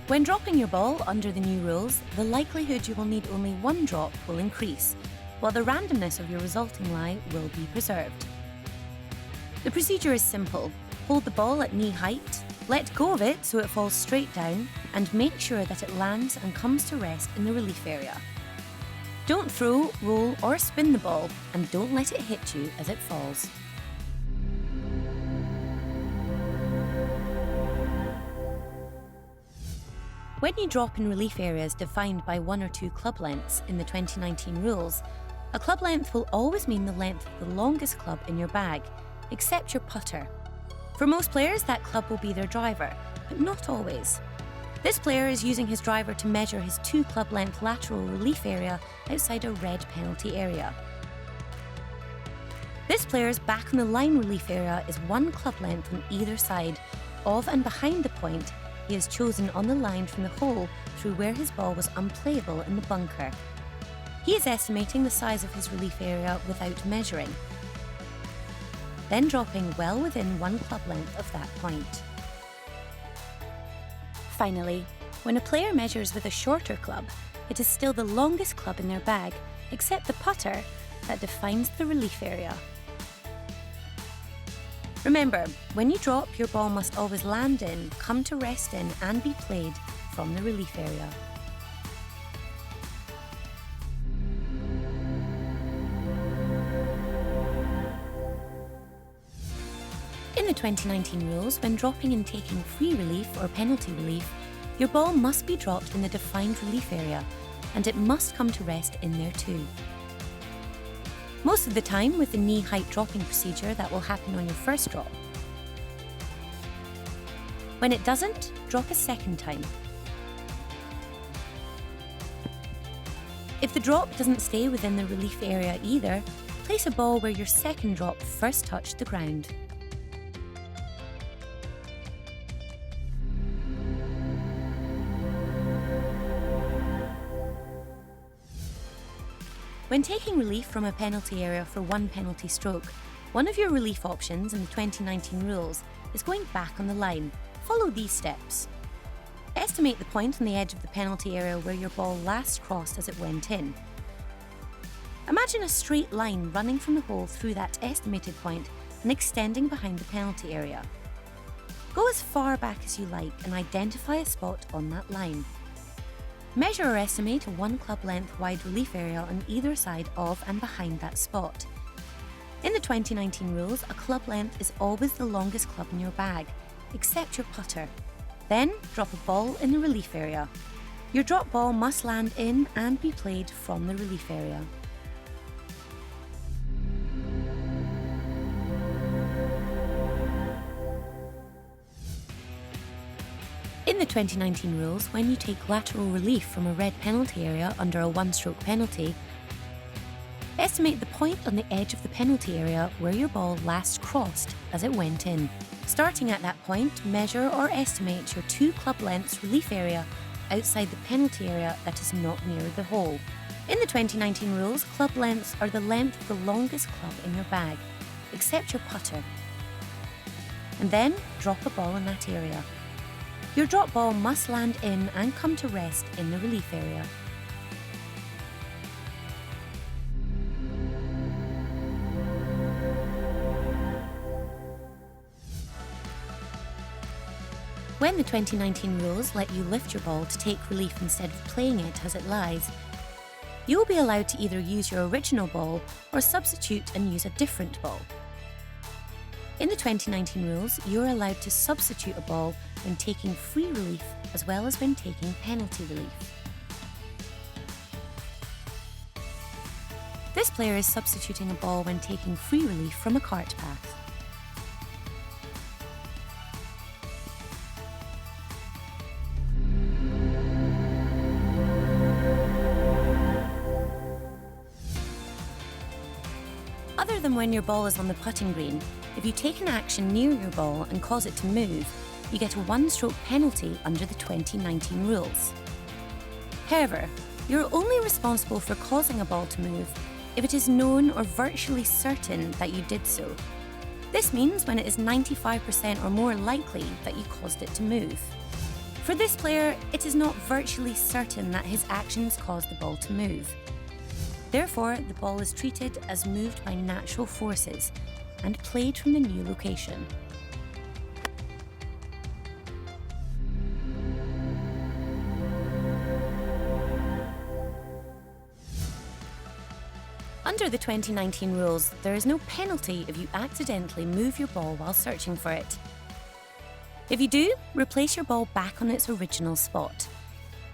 When dropping your ball under the new rules, the likelihood you will need only one drop will increase, while the randomness of your resulting lie will be preserved. The procedure is simple. Hold the ball at knee height, let go of it so it falls straight down, and make sure that it lands and comes to rest in the relief area. Don't throw, roll, or spin the ball, and don't let it hit you as it falls. When you drop in relief areas defined by 1 or 2 club lengths in the 2019 rules, a club length will always mean the length of the longest club in your bag, except your putter. For most players, that club will be their driver, but not always. This player is using his driver to measure his 2 club length lateral relief area outside a red penalty area. This player's back on the line relief area is 1 club length on either side of and behind the point he has chosen on the line from the hole through where his ball was unplayable in the bunker. He is estimating the size of his relief area without measuring, then dropping well within 1 club length of that point. Finally, when a player measures with a shorter club, it is still the longest club in their bag, except the putter, that defines the relief area. Remember, when you drop, your ball must always land in, come to rest in, and be played from the relief area. In the 2019 rules, when dropping and taking free relief or penalty relief, your ball must be dropped in the defined relief area, and it must come to rest in there too. Most of the time, with the knee height dropping procedure, that will happen on your first drop. When it doesn't, drop a second time. If the drop doesn't stay within the relief area either, place a ball where your second drop first touched the ground. When taking relief from a penalty area for 1 penalty stroke, one of your relief options in the 2019 rules is going back on the line. Follow these steps. Estimate the point on the edge of the penalty area where your ball last crossed as it went in. Imagine a straight line running from the hole through that estimated point and extending behind the penalty area. Go as far back as you like and identify a spot on that line. Measure or estimate a 1 club length wide relief area on either side of and behind that spot. In the 2019 rules, a club length is always the longest club in your bag, except your putter. Then, drop a ball in the relief area. Your drop ball must land in and be played from the relief area. In the 2019 rules, when you take lateral relief from a red penalty area under a 1-stroke penalty, estimate the point on the edge of the penalty area where your ball last crossed as it went in. Starting at that point, measure or estimate your 2 club lengths relief area outside the penalty area that is not near the hole. In the 2019 rules, club lengths are the length of the longest club in your bag, except your putter. And then, drop a ball in that area. Your drop ball must land in and come to rest in the relief area. When the 2019 rules let you lift your ball to take relief instead of playing it as it lies, you will be allowed to either use your original ball or substitute and use a different ball. In the 2019 rules, you are allowed to substitute a ball when taking free relief as well as when taking penalty relief. This player is substituting a ball when taking free relief from a cart path. Other than when your ball is on the putting green, if you take an action near your ball and cause it to move, you get a 1-stroke penalty under the 2019 rules. However, you're only responsible for causing a ball to move if it is known or virtually certain that you did so. This means when it is 95% or more likely that you caused it to move. For this player, it is not virtually certain that his actions caused the ball to move. Therefore, the ball is treated as moved by natural forces and played from the new location. Under the 2019 rules, there is no penalty if you accidentally move your ball while searching for it. If you do, replace your ball back on its original spot.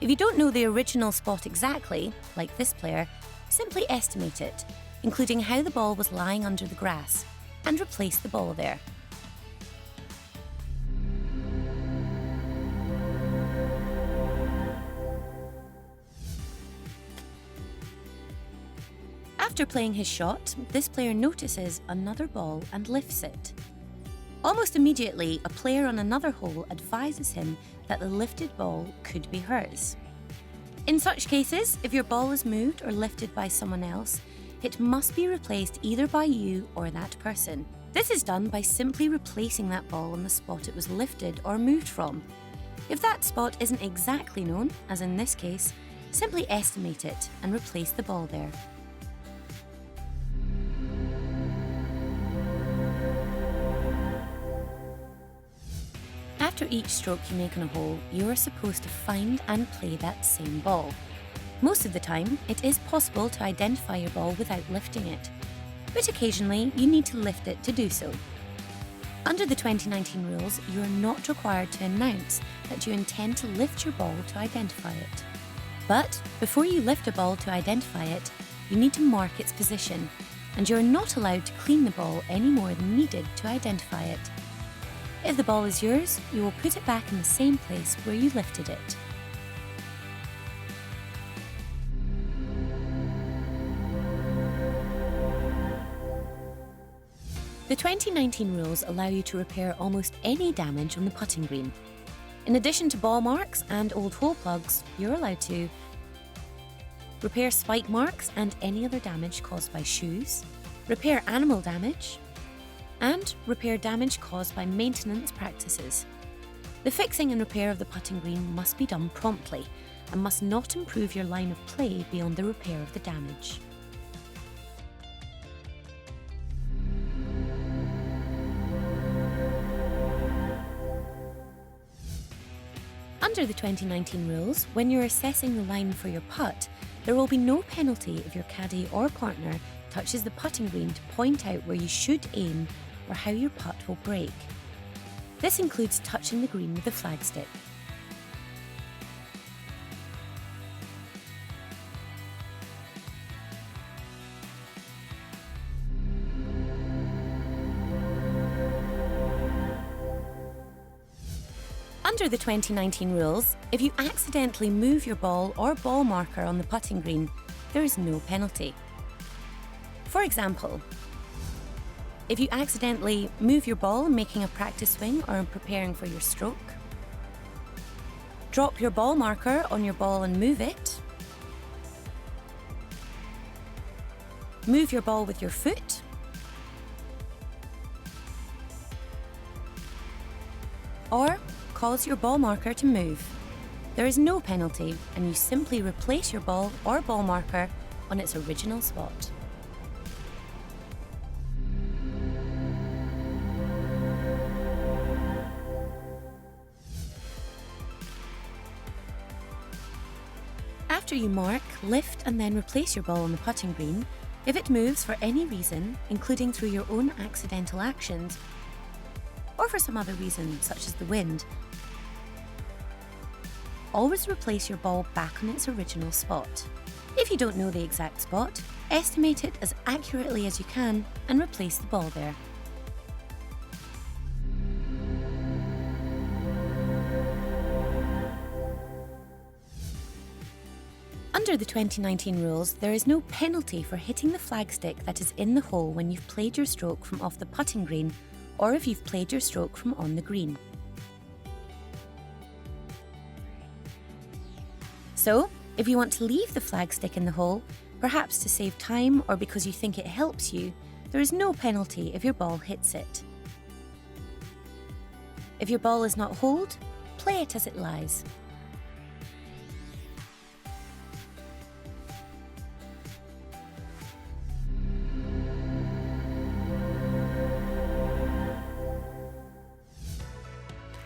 If you don't know the original spot exactly, like this player, simply estimate it, including how the ball was lying under the grass, and replace the ball there. After playing his shot, this player notices another ball and lifts it. Almost immediately, a player on another hole advises him that the lifted ball could be hers. In such cases, if your ball is moved or lifted by someone else, it must be replaced either by you or that person. This is done by simply replacing that ball on the spot it was lifted or moved from. If that spot isn't exactly known, as in this case, simply estimate it and replace the ball there. After each stroke you make on a hole, you are supposed to find and play that same ball. Most of the time, it is possible to identify your ball without lifting it, but occasionally you need to lift it to do so. Under the 2019 rules, you are not required to announce that you intend to lift your ball to identify it. But before you lift a ball to identify it, you need to mark its position, and you are not allowed to clean the ball any more than needed to identify it. If the ball is yours, you will put it back in the same place where you lifted it. The 2019 rules allow you to repair almost any damage on the putting green. In addition to ball marks and old hole plugs, you're allowed to repair spike marks and any other damage caused by shoes, repair animal damage, and repair damage caused by maintenance practices. The fixing and repair of the putting green must be done promptly and must not improve your line of play beyond the repair of the damage. Under the 2019 rules, when you're assessing the line for your putt, there will be no penalty if your caddy or partner touches the putting green to point out where you should aim or how your putt will break. This includes touching the green with the flagstick. Under the 2019 rules, if you accidentally move your ball or ball marker on the putting green, there is no penalty. For example, if you accidentally move your ball in making a practice swing or in preparing for your stroke, drop your ball marker on your ball and move it, move your ball with your foot, or cause your ball marker to move, there is no penalty and you simply replace your ball or ball marker on its original spot. After you mark, lift and then replace your ball on the putting green, if it moves for any reason, including through your own accidental actions, or for some other reason such as the wind, always replace your ball back on its original spot. If you don't know the exact spot, estimate it as accurately as you can and replace the ball there. Under the 2019 rules, there is no penalty for hitting the flagstick that is in the hole when you've played your stroke from off the putting green or if you've played your stroke from on the green. So, if you want to leave the flagstick in the hole, perhaps to save time or because you think it helps you, there is no penalty if your ball hits it. If your ball is not holed, play it as it lies.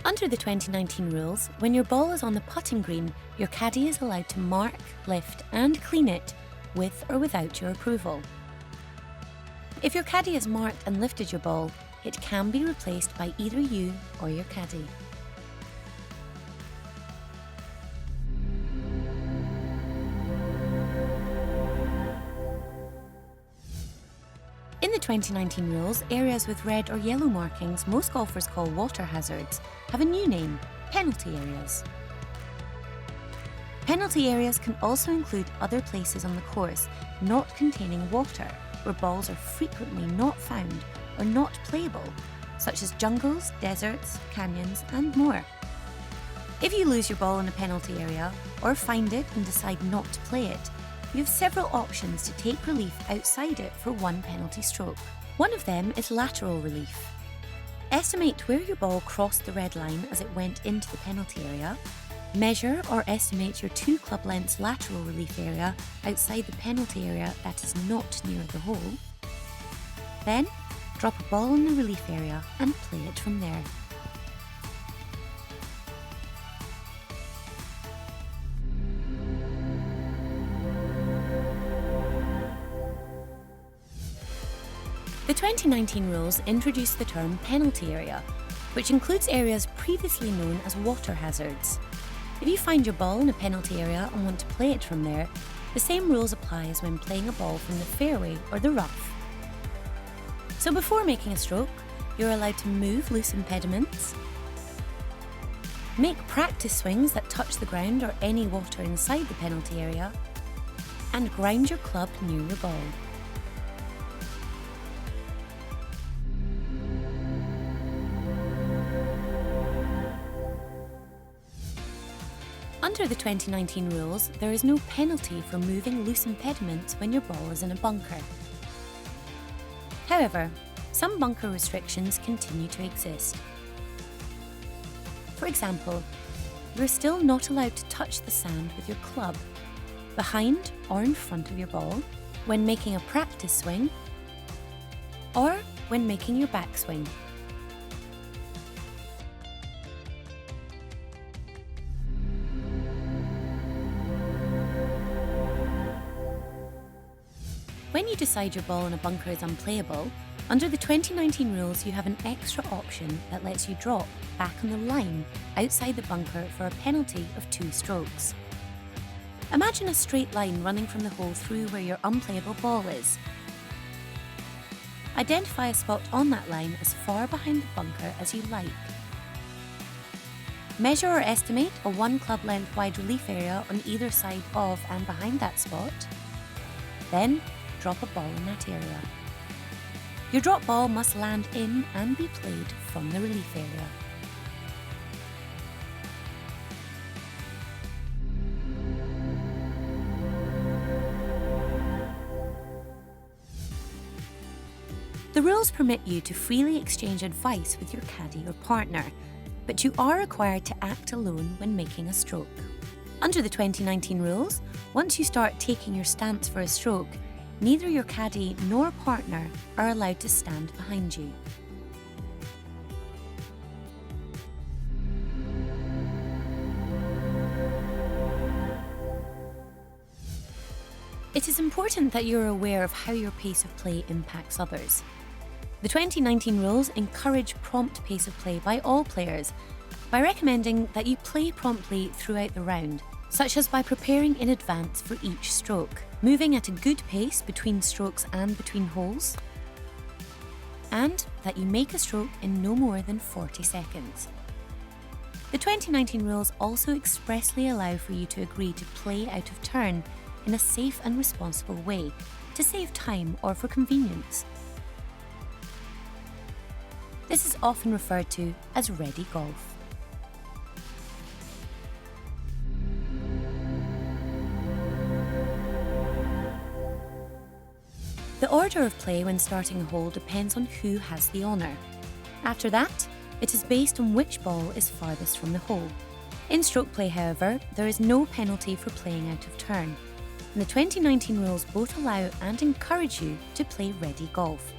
Under the 2019 rules, when your ball is on the putting green, your caddy is allowed to mark, lift and clean it, with or without your approval. If your caddy has marked and lifted your ball, it can be replaced by either you or your caddy. In the 2019 rules, areas with red or yellow markings most golfers call water hazards have a new name: penalty areas. Penalty areas can also include other places on the course not containing water, where balls are frequently not found or not playable, such as jungles, deserts, canyons, and more. If you lose your ball in a penalty area, or find it and decide not to play it, you have several options to take relief outside it for one penalty stroke. One of them is lateral relief. Estimate where your ball crossed the red line as it went into the penalty area. Measure or estimate your 2 club lengths lateral relief area outside the penalty area that is not near the hole. Then, drop a ball in the relief area and play it from there. The 2019 rules introduced the term penalty area, which includes areas previously known as water hazards. If you find your ball in a penalty area and want to play it from there, the same rules apply as when playing a ball from the fairway or the rough. So before making a stroke, you're allowed to move loose impediments, make practice swings that touch the ground or any water inside the penalty area, and ground your club near your ball. Under the 2019 rules, there is no penalty for moving loose impediments when your ball is in a bunker. However, some bunker restrictions continue to exist. For example, you're still not allowed to touch the sand with your club, behind or in front of your ball, when making a practice swing, or when making your backswing. When you decide your ball in a bunker is unplayable, under the 2019 rules you have an extra option that lets you drop back on the line outside the bunker for a penalty of 2 strokes. Imagine a straight line running from the hole through where your unplayable ball is. Identify a spot on that line as far behind the bunker as you like. Measure or estimate a 1 club length wide relief area on either side of and behind that spot. Then, drop a ball in that area. Your drop ball must land in and be played from the relief area. The rules permit you to freely exchange advice with your caddy or partner, but you are required to act alone when making a stroke. Under the 2019 rules, once you start taking your stance for a stroke, neither your caddy nor partner are allowed to stand behind you. It is important that you're aware of how your pace of play impacts others. The 2019 rules encourage prompt pace of play by all players by recommending that you play promptly throughout the round, such as by preparing in advance for each stroke, moving at a good pace between strokes and between holes, and that you make a stroke in no more than 40 seconds. The 2019 rules also expressly allow for you to agree to play out of turn in a safe and responsible way, to save time or for convenience. This is often referred to as ready golf. The order of play when starting a hole depends on who has the honour. After that, It is based on which ball is farthest from the hole. In stroke play, however, there is no penalty for playing out of turn, and the 2019 rules both allow and encourage you to play ready golf,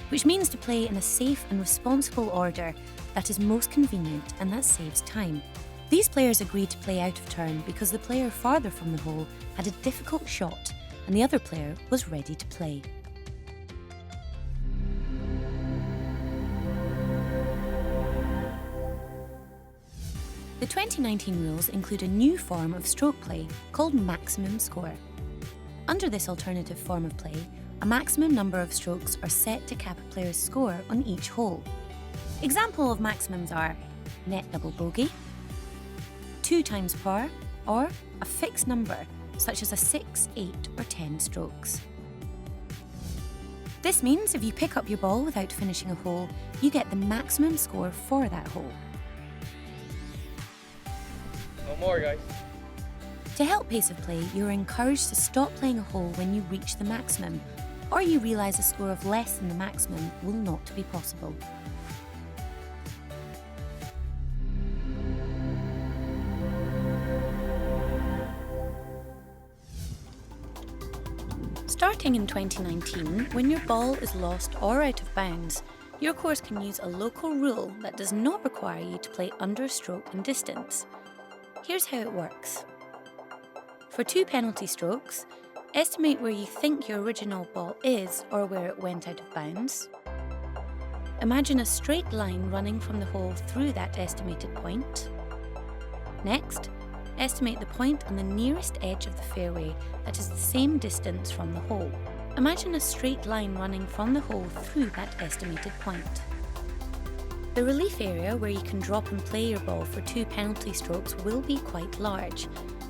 which means to play in a safe and responsible order that is most convenient and that saves time. These players agreed to play out of turn because the player farther from the hole had a difficult shot and the other player was ready to play. The 2019 rules include a new form of stroke play called maximum score. Under this alternative form of play, a maximum number of strokes are set to cap a player's score on each hole. Examples of maximums are net double bogey, 2 times par, or a fixed number such as a 6, 8 or 10 strokes. This means if you pick up your ball without finishing a hole, you get the maximum score for that hole. No more, guys. To help pace of play, you are encouraged to stop playing a hole when you reach the maximum, or you realise a score of less than the maximum will not be possible. Starting in 2019, when your ball is lost or out of bounds, your course can use a local rule that does not require you to play under stroke and distance. Here's how it works. For 2 penalty strokes, estimate where you think your original ball is or where it went out of bounds. Imagine a straight line running from the hole through that estimated point. Next, estimate the point on the nearest edge of the fairway that is the same distance from the hole. Imagine a straight line running from the hole through that estimated point. The relief area where you can drop and play your ball for 2 penalty strokes will be quite large,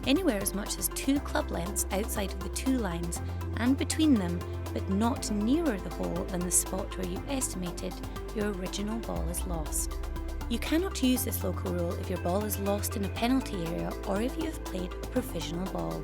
anywhere as much as 2 club lengths outside of the 2 lines and between them, but not nearer the hole than the spot where you estimated your original ball is lost. You cannot use this local rule if your ball is lost in a penalty area or if you have played a provisional ball.